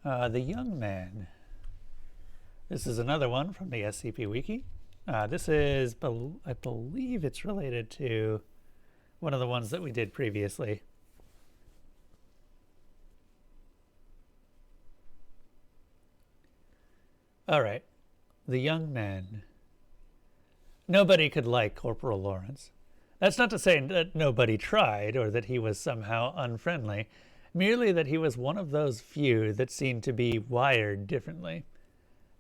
The Young Man. This is another one from the SCP Wiki. This is, I believe it's related to one of the ones that we did previously. Alright. The Young Man. Nobody could like Corporal Lawrence. That's not to say that nobody tried or that he was somehow unfriendly, merely that he was one of those few that seemed to be wired differently.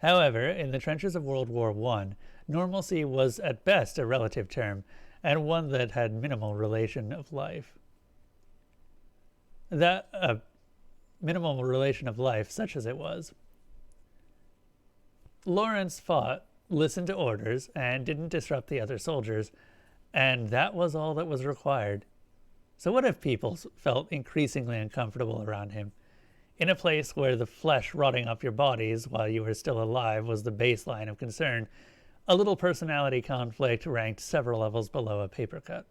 However, in the trenches of World War I, normalcy was at best a relative term, and one that had minimal relation of life. Minimal relation of life, such as it was. Lawrence fought, listened to orders, and didn't disrupt the other soldiers, and that was all that was required. So what if people felt increasingly uncomfortable around him? In a place where the flesh rotting off your bodies while you were still alive was the baseline of concern, a little personality conflict ranked several levels below a paper cut.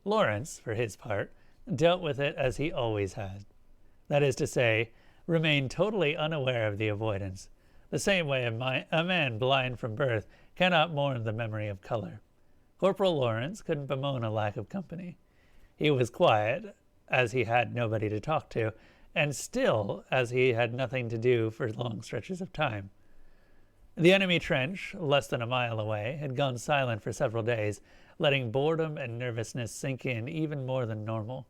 Lawrence, for his part, dealt with it as he always had. That is to say, remained totally unaware of the avoidance, the same way a man blind from birth cannot mourn the memory of color. Corporal Lawrence couldn't bemoan a lack of company. He was quiet, as he had nobody to talk to, and still as he had nothing to do for long stretches of time. The enemy trench, less than a mile away, had gone silent for several days, letting boredom and nervousness sink in even more than normal,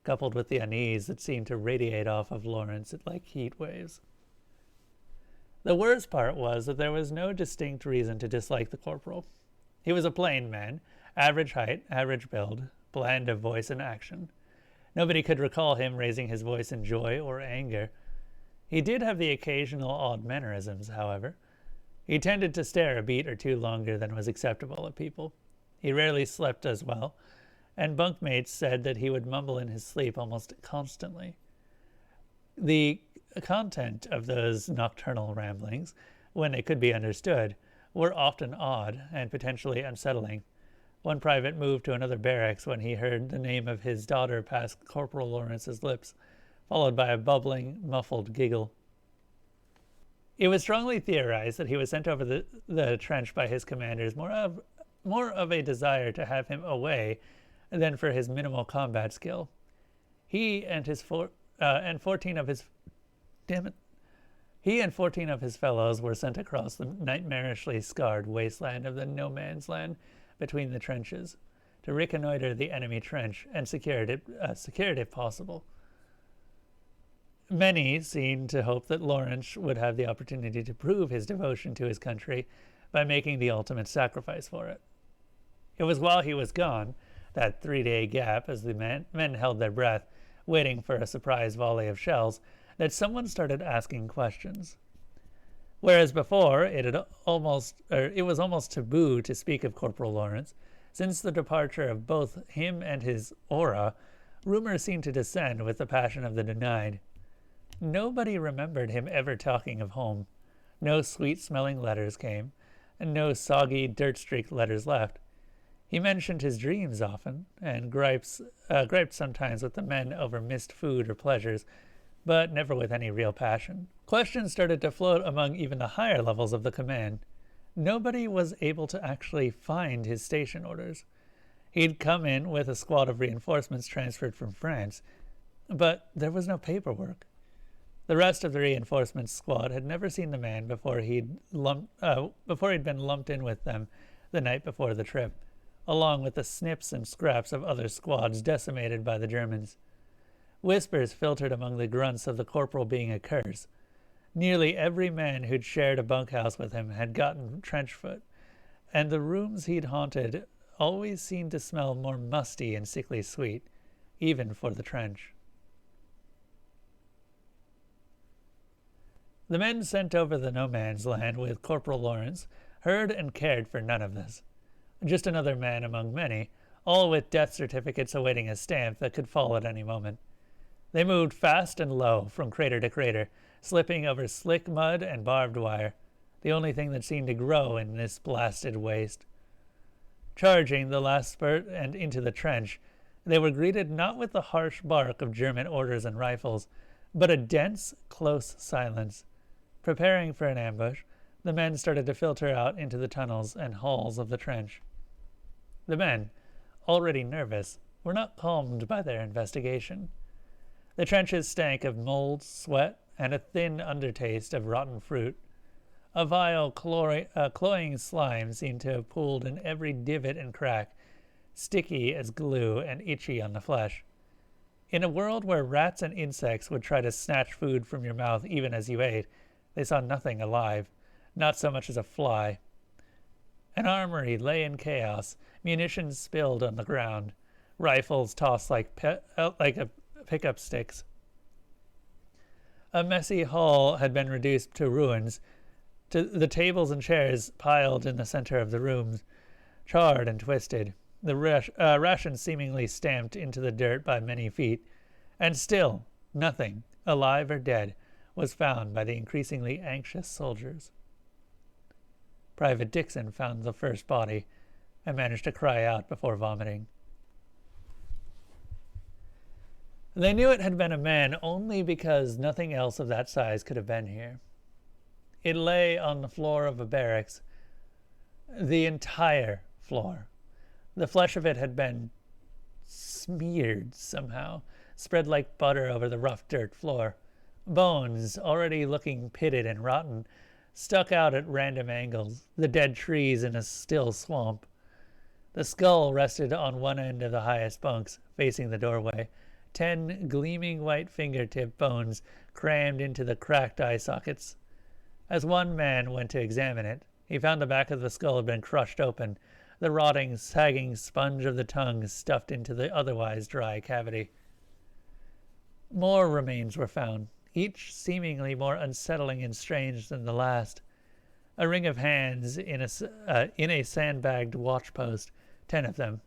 coupled with the unease that seemed to radiate off of Lawrence like heat waves. The worst part was that there was no distinct reason to dislike the corporal. He was a plain man, average height, average build, bland of voice and action. Nobody could recall him raising his voice in joy or anger. He did have the occasional odd mannerisms, however. He tended to stare a beat or two longer than was acceptable of people. He rarely slept as well, and bunkmates said that he would mumble in his sleep almost constantly. The content of those nocturnal ramblings, when they could be understood, were often odd and potentially unsettling. One private moved to another barracks when he heard the name of his daughter pass Corporal Lawrence's lips, followed by a bubbling, muffled giggle. It was strongly theorized that he was sent over the trench by his commanders more of a desire to have him away than for his minimal combat skill. He and 14 of his fellows were sent across the nightmarishly scarred wasteland of the no-man's land between the trenches to reconnoiter the enemy trench and secure it if possible. Many seemed to hope that Lawrence would have the opportunity to prove his devotion to his country by making the ultimate sacrifice for it. It was while he was gone, that 3-day gap as the men held their breath, waiting for a surprise volley of shells, that someone started asking questions. Whereas before it was almost taboo to speak of Corporal Lawrence, since the departure of both him and his aura, rumor seemed to descend with the passion of the denied. Nobody remembered him ever talking of home. No sweet-smelling letters came, and no soggy, dirt-streaked letters left. He mentioned his dreams often, and griped sometimes with the men over missed food or pleasures, but never with any real passion. Questions started to float among even the higher levels of the command. Nobody was able to actually find his station orders. He'd come in with a squad of reinforcements transferred from France, but there was no paperwork. The rest of the reinforcements squad had never seen the man before he'd been lumped in with them the night before the trip, along with the snips and scraps of other squads decimated by the Germans. Whispers filtered among the grunts of the corporal being a curse. Nearly every man who'd shared a bunkhouse with him had gotten trench foot, and the rooms he'd haunted always seemed to smell more musty and sickly sweet, even for the trench. The men sent over the no-man's land with Corporal Lawrence heard and cared for none of this. Just another man among many, all with death certificates awaiting a stamp that could fall at any moment. They moved fast and low from crater to crater, slipping over slick mud and barbed wire, the only thing that seemed to grow in this blasted waste. Charging the last spurt and into the trench, They were greeted not with the harsh bark of German orders and rifles, but a dense, close silence. Preparing for an ambush, the men started to filter out into the tunnels and halls of the trench. The men, already nervous, were not calmed by their investigation. The trenches stank of mold, sweat, and a thin undertaste of rotten fruit. A vile, cloying slime seemed to have pooled in every divot and crack, sticky as glue and itchy on the flesh. In a world where rats and insects would try to snatch food from your mouth even as you ate, they saw nothing alive, not so much as a fly. An armory lay in chaos, munitions spilled on the ground, rifles tossed like pickup sticks. A messy hall had been reduced to ruins, to the tables and chairs piled in the center of the room, charred and twisted, the rations seemingly stamped into the dirt by many feet, and still nothing, alive or dead, was found by the increasingly anxious soldiers. Private Dixon found the first body and managed to cry out before vomiting. They knew it had been a man only because nothing else of that size could have been here. It lay on the floor of a barracks, the entire floor. The flesh of it had been smeared somehow, spread like butter over the rough dirt floor. Bones, already looking pitted and rotten, stuck out at random angles, the dead trees in a still swamp. The skull rested on one end of the highest bunks, facing the doorway, 10 gleaming white fingertip bones crammed into the cracked eye sockets. As one man went to examine it, he found the back of the skull had been crushed open, the rotting, sagging sponge of the tongue stuffed into the otherwise dry cavity. More remains were found, each seemingly more unsettling and strange than the last. A ring of hands in a sandbagged watchpost, 10 of them,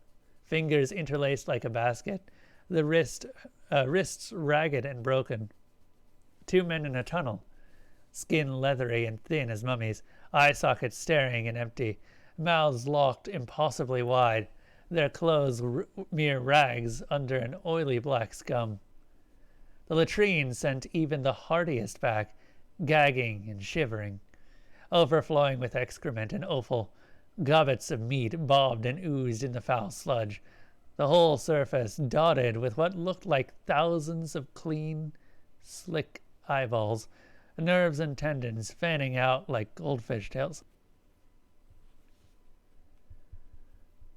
fingers interlaced like a basket, the wrists ragged and broken. 2 men in a tunnel, skin leathery and thin as mummies, eye sockets staring and empty, mouths locked impossibly wide, their clothes mere rags under an oily black scum. The latrine sent even the hardiest back, gagging and shivering, overflowing with excrement and offal. Gobbets of meat bobbed and oozed in the foul sludge, the whole surface dotted with what looked like thousands of clean, slick eyeballs, nerves and tendons fanning out like goldfish tails.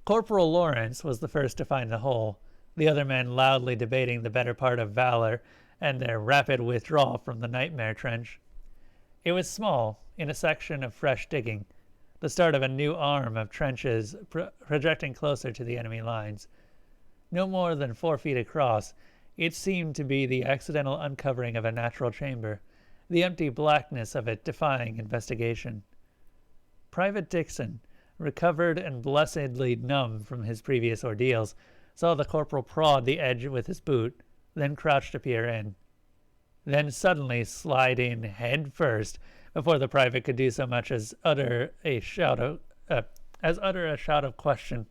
Corporal Lawrence was the first to find the hole, the other men loudly debating the better part of valor and their rapid withdrawal from the nightmare trench. It was small, in a section of fresh digging, the start of a new arm of trenches projecting closer to the enemy lines. No more than 4 feet across, it seemed to be the accidental uncovering of a natural chamber, the empty blackness of it defying investigation. Private Dixon, recovered and blessedly numb from his previous ordeals, saw the corporal prod the edge with his boot, then crouched to peer in. Then suddenly slide in head first before the private could do so much as utter a shout of question.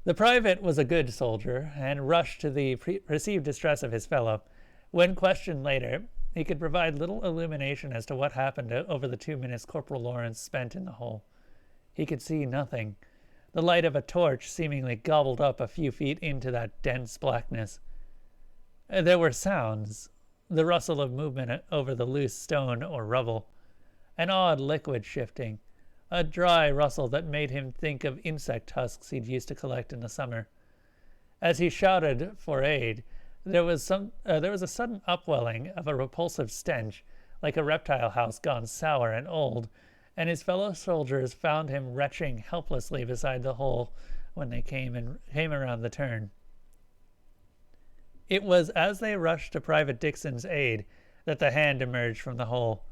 The private was a good soldier and rushed to the perceived distress of his fellow. When questioned later, he could provide little illumination as to what happened over the 2 minutes Corporal Lawrence spent in the hole. He could see nothing. The light of a torch seemingly gobbled up a few feet into that dense blackness. There were sounds, the rustle of movement over the loose stone or rubble, an odd liquid shifting, a dry rustle that made him think of insect husks he'd used to collect in the summer. As he shouted for aid, there was a sudden upwelling of a repulsive stench, like a reptile house gone sour and old, and his fellow soldiers found him retching helplessly beside the hole when they came around the turn. It was as they rushed to Private Dixon's aid that the hand emerged from the hole.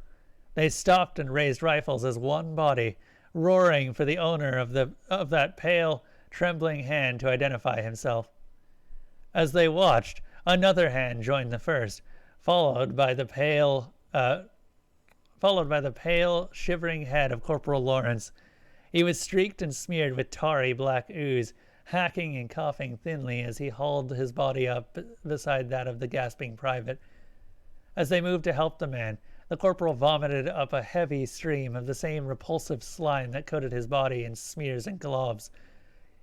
They stopped and raised rifles as one body, roaring for the owner of that pale, trembling hand to identify himself. As they watched, another hand joined the first, followed by the pale, shivering head of Corporal Lawrence. He was streaked and smeared with tarry black ooze, hacking and coughing thinly as he hauled his body up beside that of the gasping private. As they moved to help the man, the corporal vomited up a heavy stream of the same repulsive slime that coated his body in smears and globs,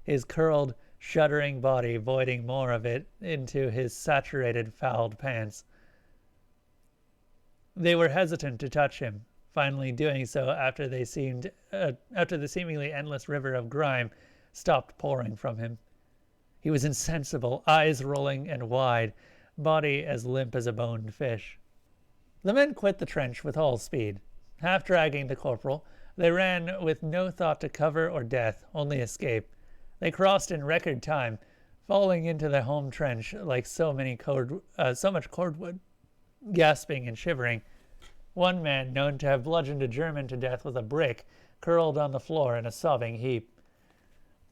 his curled, shuddering body voiding more of it into his saturated, fouled pants. They were hesitant to touch him, finally doing so after the seemingly endless river of grime stopped pouring from him. He was insensible, eyes rolling and wide, body as limp as a boned fish. The men quit the trench with all speed. Half dragging the corporal, they ran with no thought to cover or death, only escape. They crossed in record time, falling into their home trench like so much cordwood, gasping and shivering. One man, known to have bludgeoned a German to death with a brick, curled on the floor in a sobbing heap.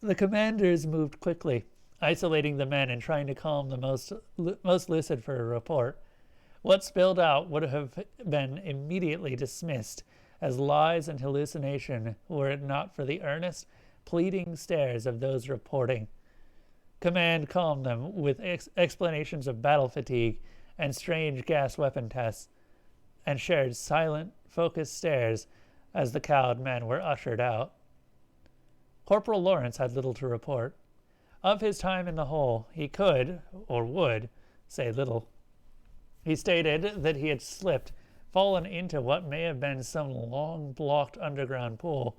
The commanders moved quickly, isolating the men and trying to calm the most lucid for a report. What spilled out would have been immediately dismissed as lies and hallucination were it not for the earnest, pleading stares of those reporting. Command calmed them with explanations of battle fatigue and strange gas weapon tests, and shared silent, focused stares as the cowed men were ushered out. Corporal Lawrence had little to report. Of his time in the hole, he could, or would, say little. He stated that he had slipped, fallen into what may have been some long-blocked underground pool,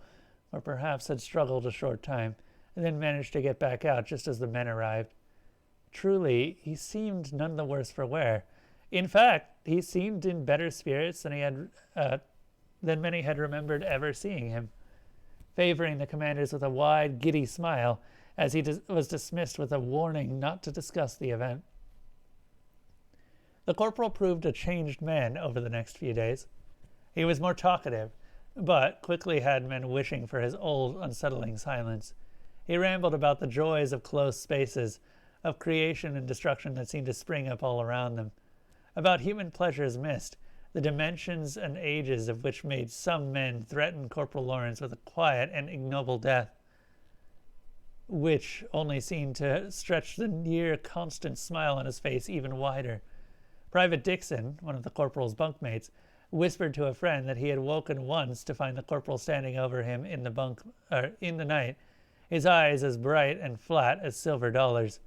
or perhaps had struggled a short time, and then managed to get back out just as the men arrived. Truly, he seemed none the worse for wear. In fact, he seemed in better spirits than many had remembered ever seeing him, favoring the commanders with a wide, giddy smile as he was dismissed with a warning not to discuss the event. The corporal proved a changed man over the next few days. He was more talkative, but quickly had men wishing for his old, unsettling silence. He rambled about the joys of close spaces, of creation and destruction that seemed to spring up all around them, about human pleasures missed, the dimensions and ages of which made some men threaten Corporal Lawrence with a quiet and ignoble death, which only seemed to stretch the near constant smile on his face even wider. Private Dixon, one of the corporal's bunkmates, whispered to a friend that he had woken once to find the corporal standing over him in the night, his eyes as bright and flat as silver dollars.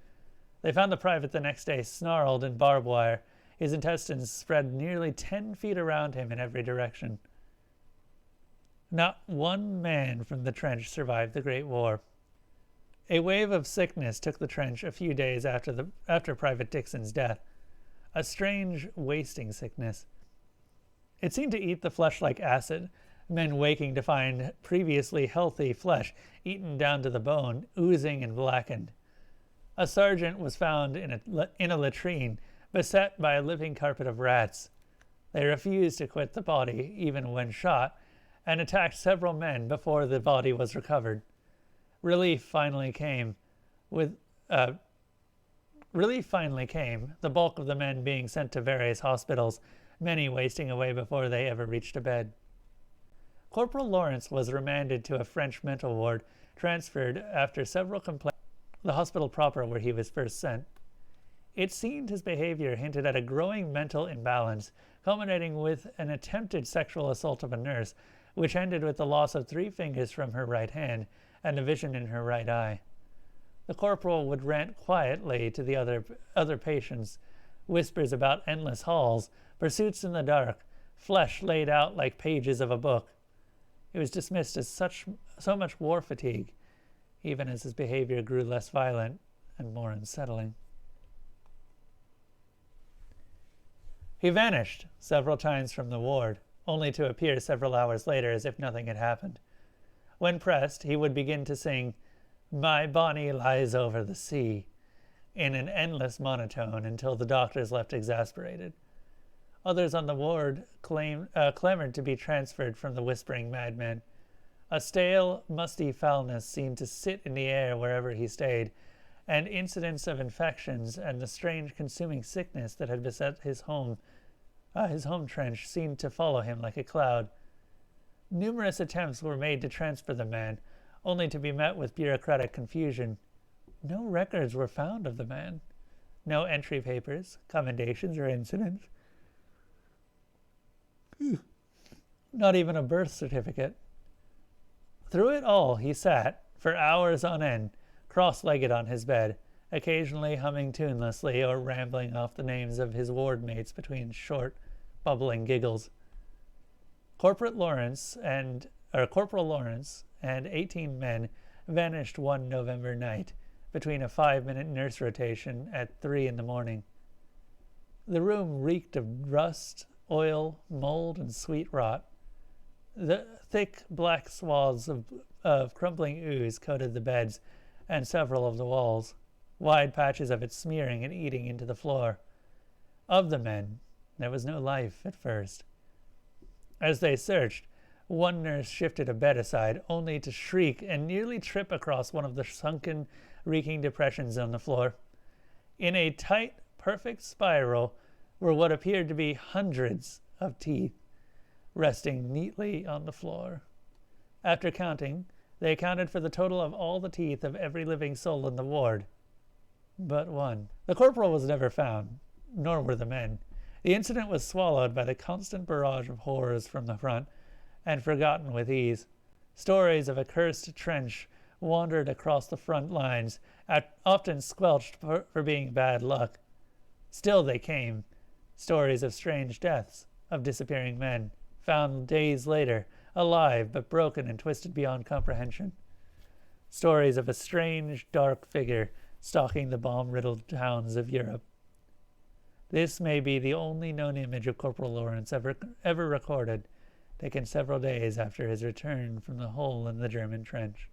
They found the private the next day snarled in barbed wire, his intestines spread nearly 10 feet around him in every direction. Not one man from the trench survived the Great War. A wave of sickness took the trench a few days after Private Dixon's death. A strange, wasting sickness. It seemed to eat the flesh like acid, men waking to find previously healthy flesh eaten down to the bone, oozing and blackened. A sergeant was found in a latrine, beset by a living carpet of rats. They refused to quit the body, even when shot, and attacked several men before the body was recovered. Relief finally came, the bulk of the men being sent to various hospitals, many wasting away before they ever reached a bed. Corporal Lawrence was remanded to a French mental ward, transferred after several complaints to the hospital proper where he was first sent. It seemed his behavior hinted at a growing mental imbalance, culminating with an attempted sexual assault of a nurse, which ended with the loss of 3 fingers from her right hand and a vision in her right eye. The corporal would rant quietly to the other patients, whispers about endless halls, pursuits in the dark, flesh laid out like pages of a book. It was dismissed as so much war fatigue, even as his behavior grew less violent and more unsettling. He vanished several times from the ward, only to appear several hours later as if nothing had happened. When pressed, he would begin to sing, "My Bonnie lies over the sea," in an endless monotone until the doctors left exasperated. Others on the ward clamored to be transferred from the whispering madman. A stale, musty foulness seemed to sit in the air wherever he stayed, and incidents of infections and the strange consuming sickness that had beset his home trench seemed to follow him like a cloud. Numerous attempts were made to transfer the man, only to be met with bureaucratic confusion. No records were found of the man. No entry papers, commendations, or incidents. Not even a birth certificate. Through it all, he sat, for hours on end, cross-legged on his bed, occasionally humming tunelessly or rambling off the names of his ward mates between short, bubbling giggles. Corporal Lawrence and 18 men vanished one November night between a 5-minute nurse rotation at 3 in the morning. The room reeked of rust, oil, mold, and sweet rot. The thick black swaths of crumbling ooze coated the beds and several of the walls, wide patches of it smearing and eating into the floor. Of the men, there was no life at first. As they searched, one nurse shifted a bed aside, only to shriek and nearly trip across one of the sunken, reeking depressions on the floor. In a tight, perfect spiral were what appeared to be hundreds of teeth, resting neatly on the floor. After counting, they accounted for the total of all the teeth of every living soul in the ward. But one. The corporal was never found, nor were the men. The incident was swallowed by the constant barrage of horrors from the front, and forgotten with ease. Stories of a cursed trench wandered across the front lines, often squelched for being bad luck. Still they came. Stories of strange deaths, of disappearing men, found days later, alive but broken and twisted beyond comprehension. Stories of a strange, dark figure stalking the bomb-riddled towns of Europe. This may be the only known image of Corporal Lawrence ever recorded, taken several days after his return from the hole in the German trench.